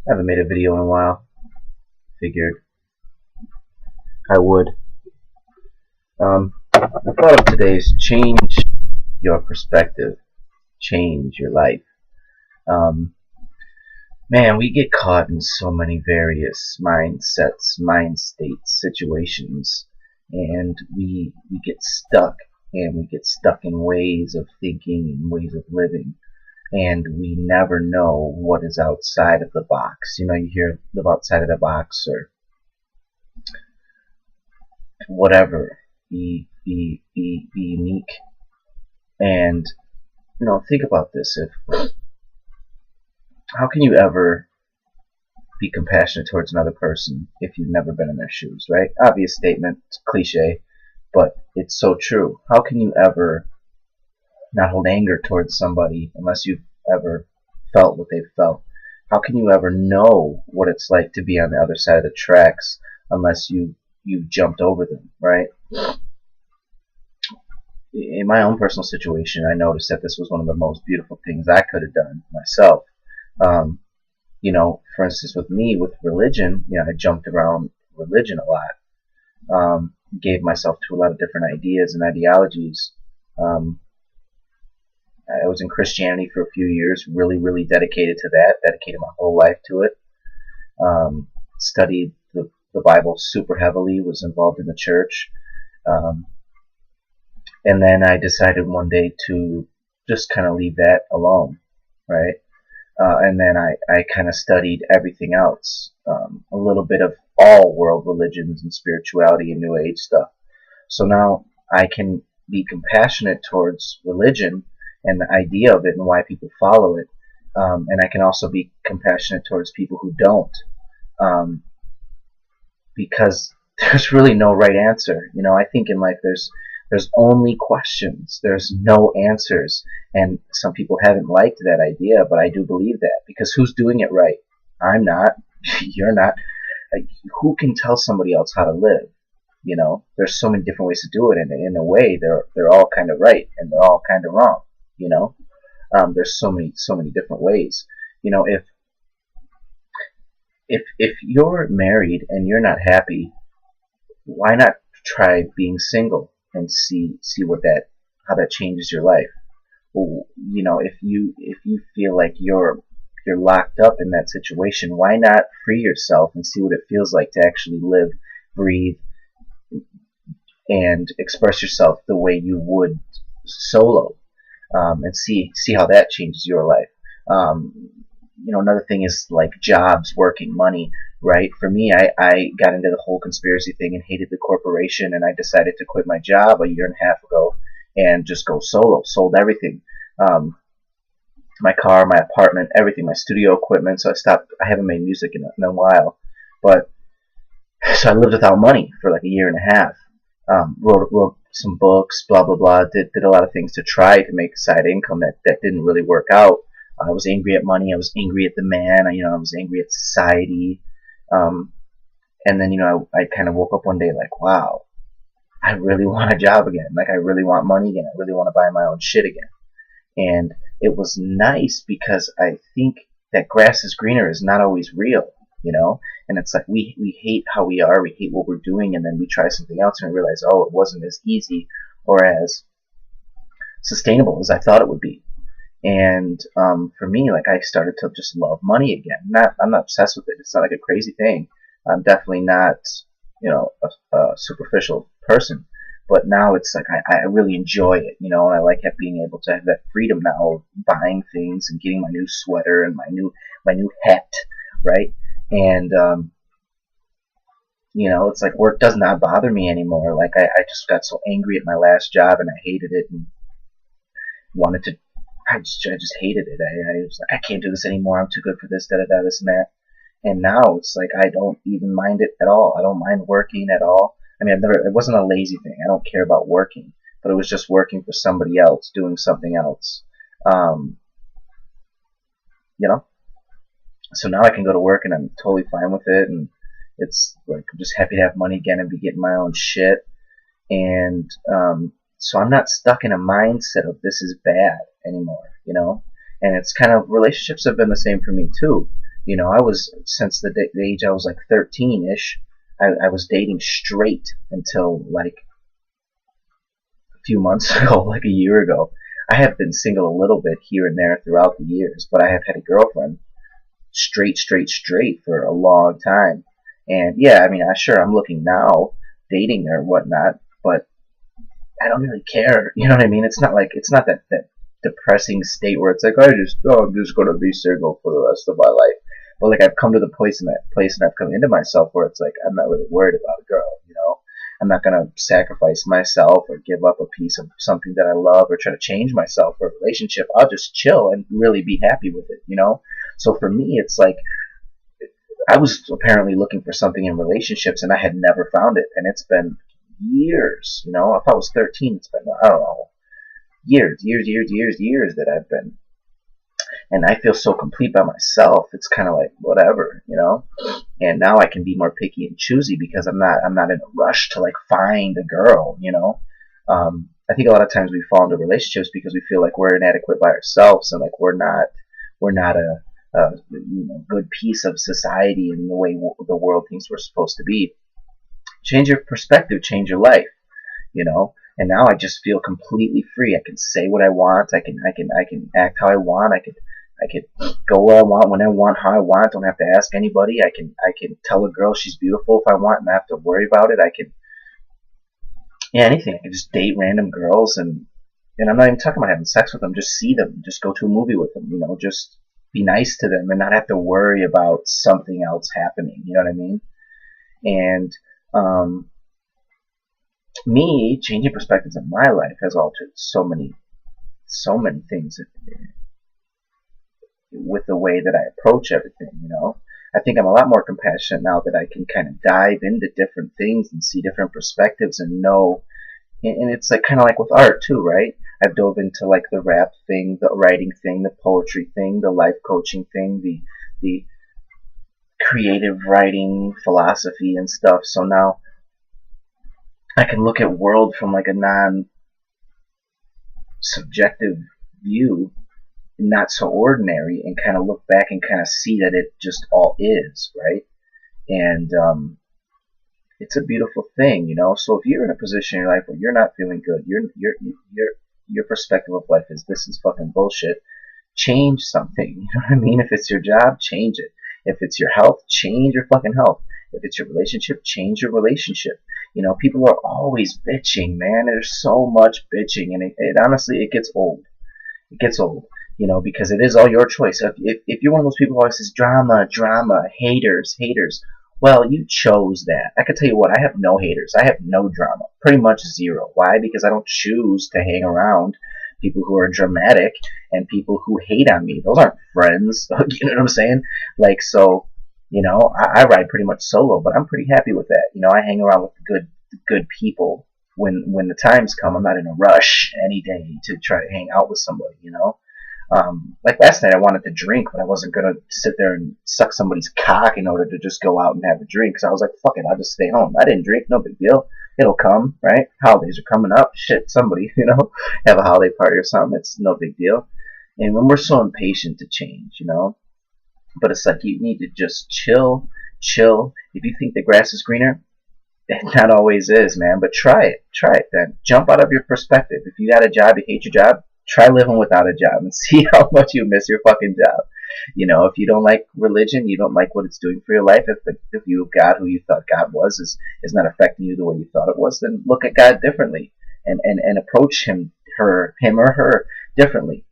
I haven't made a video in a while. Figured I would. I thought of today's change your perspective, change your life. Um, Man, we get caught in so many various mindsets, mind states, situations, and we get stuck, and we get stuck in ways of thinking and ways of living, and we never know what is outside of the box. You hear live outside of the box or whatever. Be unique, and think about this. If How can you ever be compassionate towards another person if you've never been in their shoes, right? Obvious statement, it's cliche, but it's so true. How can you ever not hold anger towards somebody unless you've ever felt what they've felt? How can you ever know what it's like to be on the other side of the tracks unless you've jumped over them, right? In my own personal situation, I noticed that this was one of the most beautiful things I could have done myself. Um, for instance, with me, with religion, I jumped around religion a lot. Gave myself to a lot of different ideas and ideologies. Um, I was in Christianity for a few years, really, really dedicated to that, dedicated my whole life to it. Studied the Bible super heavily, was involved in the church. Um, and then I decided one day to just kind of leave that alone, right? And then I kind of studied everything else, a little bit of all world religions and spirituality and New Age stuff. So now I can be compassionate towards religion and the idea of it and why people follow it. And I can also be compassionate towards people who don't, because there's really no right answer. I think in life there's only questions. There's no answers. And some people haven't liked that idea, but I do believe that, because who's doing it right? I'm not. You're not. Like, who can tell somebody else how to live? There's so many different ways to do it, and in a way, they're all kind of right, and they're all kind of wrong. There's so many different ways. If you're married and you're not happy, why not try being single and see how that changes your life? Well, if you feel like you're locked up in that situation, why not free yourself and see what it feels like to actually live, breathe, and express yourself the way you would solo, and see how that changes your life. Another thing is like jobs, working, money, right? For me, I got into the whole conspiracy thing and hated the corporation, and I decided to quit my job a year and a half ago and just go solo. Sold everything, my car, my apartment, everything, my studio equipment. So I stopped. I haven't made music in a while, but so I lived without money for like a year and a half. Wrote some books, blah blah blah. Did a lot of things to try to make a side income that didn't really work out. I was angry at money. I was angry at the man. I was angry at society. And then I kind of woke up one day like, wow, I really want a job again. Like, I really want money again. I really want to buy my own shit again. And it was nice, because I think that grass is greener is not always real. And it's like we hate how we are, we hate what we're doing, and then we try something else and we realize, oh, it wasn't as easy or as sustainable as I thought it would be. And for me, like, I started to just love money again. I'm not obsessed with it. It's not like a crazy thing. I'm definitely not, a superficial person. But now it's like I really enjoy it, and I like being able to have that freedom now of buying things and getting my new sweater and my new hat, right? And it's like work does not bother me anymore. Like, I just got so angry at my last job and I hated it and wanted to. I just hated it. I was like, I can't do this anymore. I'm too good for this, da da da, this and that. And now it's like I don't even mind it at all. I don't mind working at all. I mean, it wasn't a lazy thing. I don't care about working, but it was just working for somebody else, doing something else. Um, so now I can go to work and I'm totally fine with it, and it's like I'm just happy to have money again and be getting my own shit. And so I'm not stuck in a mindset of this is bad anymore, And it's kind of, relationships have been the same for me too. You know, I was, since the age I was like 13-ish, I was dating straight until like a few months ago, like a year ago. I have been single a little bit here and there throughout the years, but I have had a girlfriend straight for a long time. And yeah, I mean, sure, I'm looking now, dating her or whatnot, but I don't really care. You know what I mean? It's not that depressing state where it's like, I'm just gonna be single for the rest of my life. But like, I've come to the place and I've come into myself where it's like, I'm not really worried about a girl, you know? I'm not gonna sacrifice myself or give up a piece of something that I love or try to change myself for a relationship. I'll just chill and really be happy with it, you know? So for me, it's like, I was apparently looking for something in relationships and I had never found it. And it's been years, you know? If I was 13, it's been, I don't know, years that I've been. And I feel so complete by myself. It's kind of like, whatever, you know? And now I can be more picky and choosy because I'm not in a rush to like find a girl, you know? I think a lot of times we fall into relationships because we feel like we're inadequate by ourselves and like we're not a good piece of society in the way the world thinks we're supposed to be. Change your perspective, change your life, you know. And now I just feel completely free. I can say what I want. I can act how I want. I could go where I want, when I want, how I want. Don't have to ask anybody. I can tell a girl she's beautiful if I want, and not have to worry about it. I can, yeah, anything. I can just date random girls, and I'm not even talking about having sex with them. Just see them. Just go to a movie with them. You know, just be nice to them and not have to worry about something else happening. You know what I mean? And me changing perspectives in my life has altered so many things with the way that I approach everything. You know, I think I'm a lot more compassionate now that I can kind of dive into different things and see different perspectives and know. And it's like kind of like with art too, right? I've dove into like the rap thing, the writing thing, the poetry thing, the life coaching thing, the creative writing philosophy and stuff. So now I can look at world from like a non-subjective view, not so ordinary, and kind of look back and kind of see that it just all is, right? And it's a beautiful thing, you know. So if you're in a position in your life where you're not feeling good, your perspective of life is, this is fucking bullshit. Change something. You know what I mean? If it's your job, change it. If it's your health, change your fucking health. If it's your relationship, change your relationship. You know, people are always bitching, man. There's so much bitching, and it honestly, it gets old. It gets old, you know, because it is all your choice. If you're one of those people who always says drama, haters, well, you chose that. I can tell you what, I have no haters. I have no drama. Pretty much zero. Why? Because I don't choose to hang around people who are dramatic and people who hate on me. Those aren't friends. You know what I'm saying? Like, so, you know, I ride pretty much solo, but I'm pretty happy with that. You know, I hang around with good people when the times come. I'm not in a rush any day to try to hang out with somebody, you know. Like last night I wanted to drink, but I wasn't going to sit there and suck somebody's cock in order to just go out and have a drink. So I was like, fuck it, I'll just stay home. I didn't drink, no big deal. It'll come, right? Holidays are coming up. Shit, somebody, you know, have a holiday party or something. It's no big deal. And when we're so impatient to change, you know, but it's like you need to just chill. If you think the grass is greener, it not always is, man, but try it then. Jump out of your perspective. If you got a job, you hate your job, try living without a job and see how much you miss your fucking job. You know, if you don't like religion, you don't like what it's doing for your life, if the view of God, who you thought God was, is not affecting you the way you thought it was, then look at God differently and approach him or her differently.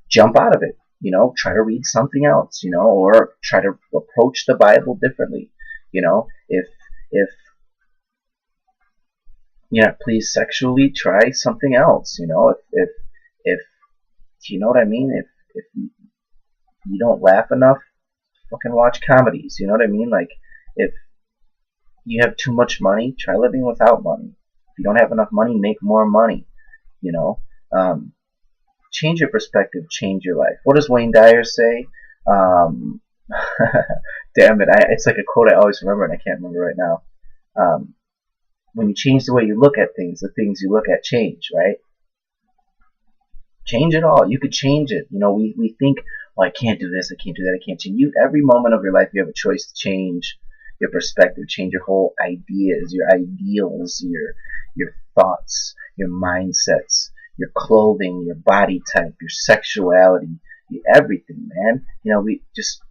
Jump out of it. You know, try to read something else, you know, or try to approach the Bible differently. You know, if you're not pleased sexually, try something else. You know, if you know what I mean, if you don't laugh enough, fucking watch comedies. You know what I mean? Like, if you have too much money, try living without money. If you don't have enough money, make more money. You know, change your perspective, change your life. What does Wayne Dyer say? Damn it, it's like a quote I always remember, and I can't remember right now. When you change the way you look at things, the things you look at change, right? Change it all. You could change it. You know, we think oh, I can't do this, I can't do that, I can't change. You, every moment of your life, you have a choice to change your perspective, change your whole ideas, your ideals, your thoughts, your mindsets, your clothing, your body type, your sexuality, everything, man. We just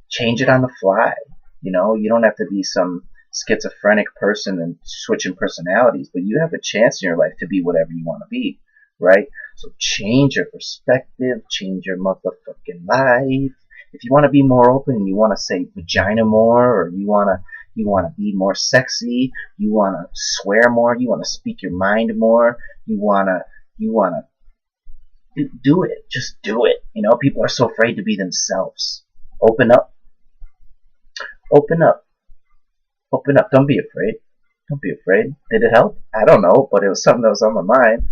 change it on the fly. You don't have to be some schizophrenic person and switching personalities, but you have a chance in your life to be whatever you want to be, right? So change your perspective, change your motherfucking life. If you want to be more open and you want to say vagina more, or you want to be more sexy, you want to swear more, you want to speak your mind more, you want to do it. Just do it. People are so afraid to be themselves. Open up. Open up. Open up. Don't be afraid. Don't be afraid. Did it help? I don't know, but it was something that was on my mind.